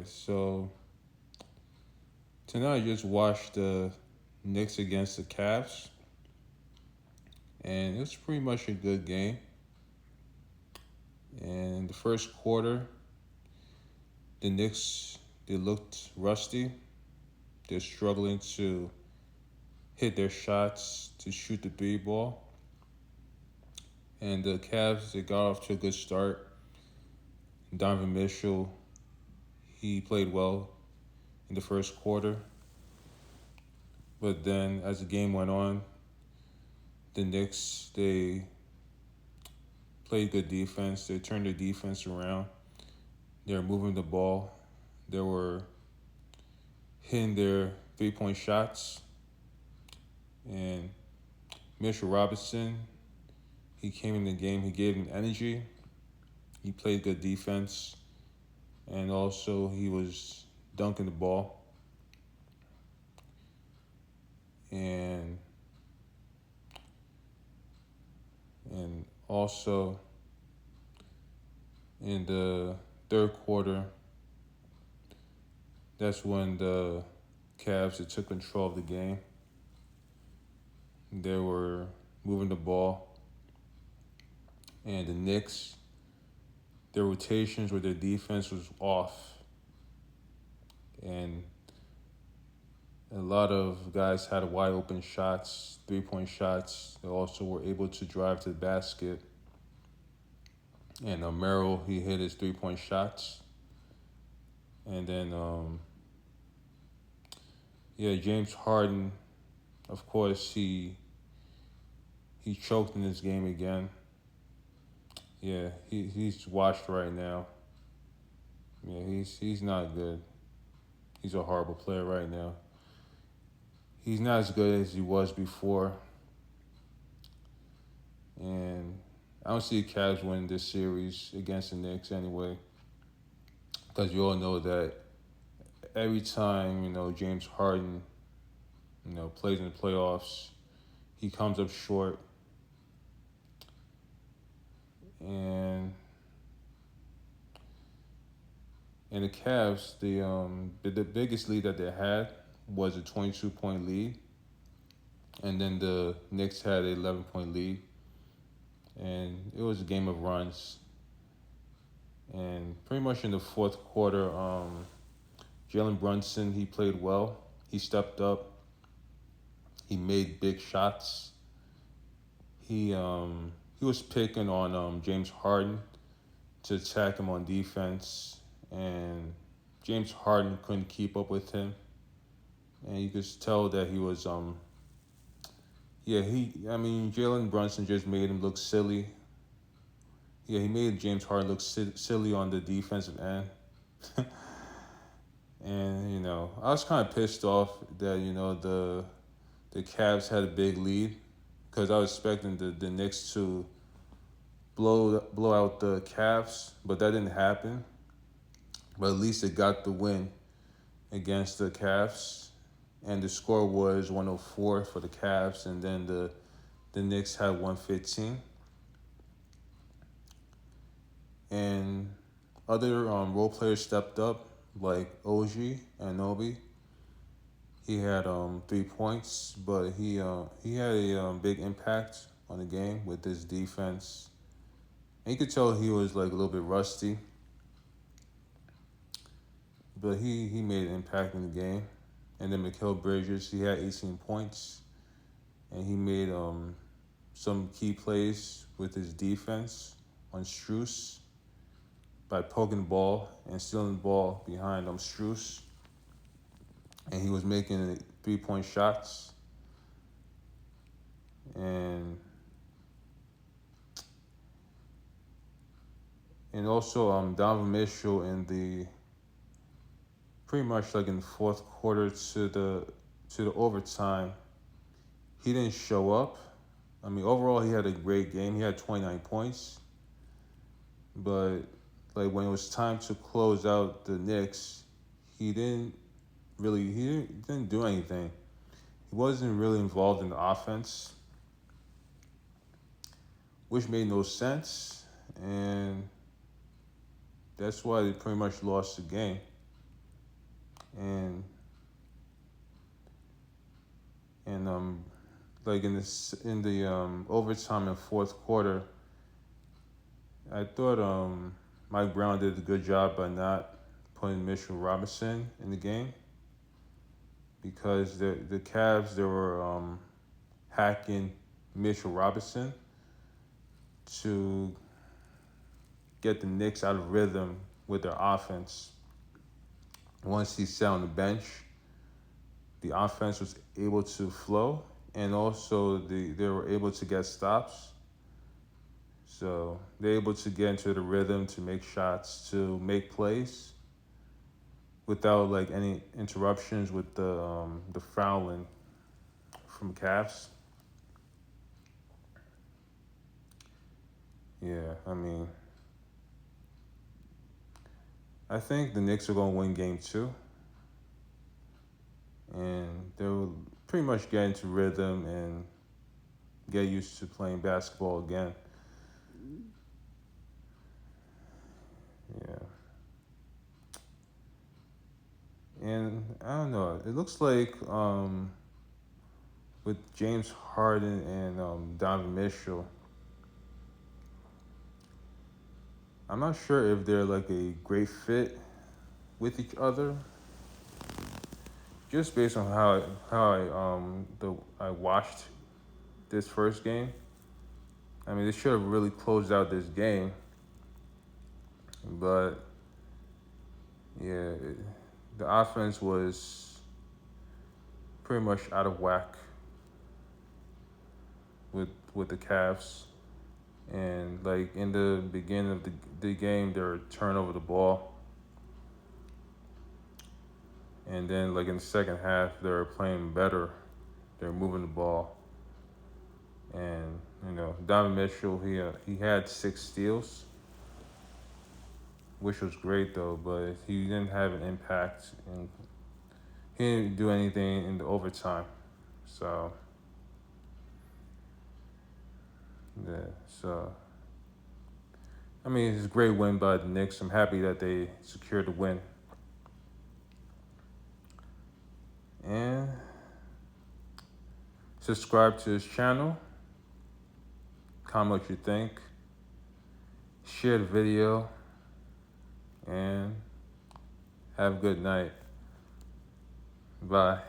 So tonight I just watched the Knicks against the Cavs, and it was pretty much a good game. And in the first quarter, the Knicks they looked rusty. They're struggling to hit their shots to shoot the three ball, and the Cavs they got off to a good start. Donovan Mitchell he played well in the first quarter, but then as the game went on, the Knicks they played good defense. They turned their defense around. They were moving the ball. They were hitting their 3-point shots. And Mitchell Robinson, he came in the game. He gave them energy. He played good defense. And also he was dunking the ball. And also in the third quarter, that's when the Cavs they took control of the game. They were moving the ball. And the Knicks, their rotations with their defense was off. And a lot of guys had wide open shots, 3-point shots. They also were able to drive to the basket. And Merrill, he hit his 3-point shots. And then, James Harden, of course, he choked in this game again. Yeah, he's washed right now. Yeah, he's not good. He's a horrible player right now. He's not as good as he was before. And I don't see the Cavs win this series against the Knicks anyway. Because you all know that every time, James Harden, plays in the playoffs, he comes up short. And the Cavs, the biggest lead that they had was a 22-point lead. And then the Knicks had an 11-point lead. And it was a game of runs. And pretty much in the fourth quarter, Jalen Brunson, he played well. He stepped up. He made big shots. He was picking on James Harden to attack him on defense. And James Harden couldn't keep up with him. And you could tell that he was, Jalen Brunson just made him look silly. Yeah, he made James Harden look silly on the defensive end. And, I was kind of pissed off that, the Cavs had a big lead because I was expecting the Knicks to blow out the Cavs, but that didn't happen. But at least they got the win against the Cavs. And the score was 104 for the Cavs, and then the Knicks had 115. And other role players stepped up, like OG Anunoby. He had 3 points, but he had a big impact on the game with his defense. And you could tell he was like a little bit rusty, but he made an impact in the game. And then Mikal Bridges, he had 18 points, and he made some key plays with his defense on Strus by poking the ball and stealing the ball behind Strus. And he was making 3-point shots. And also Donovan Mitchell in the pretty much like in the fourth quarter to the overtime, he didn't show up. I mean, overall he had a great game. He had 29 points. But like when it was time to close out the Knicks, he didn't do anything. He wasn't really involved in the offense, which made no sense. And that's why they pretty much lost the game. and and like in the overtime and fourth quarter, I thought Mike Brown did a good job by not putting Mitchell Robinson in the game because the Cavs they were hacking Mitchell Robinson to get the Knicks out of rhythm with their offense. Once he sat on the bench, the offense was able to flow, and also they were able to get stops. So they're able to get into the rhythm to make shots, to make plays without like any interruptions with the fouling from Cavs. Yeah, I mean, I think the Knicks are going to win game two, and they'll pretty much get into rhythm and get used to playing basketball again. Yeah. And I don't know. It looks like with James Harden and Donovan Mitchell, I'm not sure if they're like a great fit with each other. Just based on I watched this first game. I mean, they should have really closed out this game, but yeah, the offense was pretty much out of whack with the Cavs. And like in the beginning of the game, they were turn over the ball, and then like in the second half, they were playing better. They're moving the ball, and Donovan Mitchell he had 6 steals, which was great though, but he didn't have an impact, and he didn't do anything in the overtime. So yeah, so I mean it's a great win by the Knicks. I'm happy that they secured the win, and subscribe to his channel. Comment what you think. Share the video, and have a good night. Bye.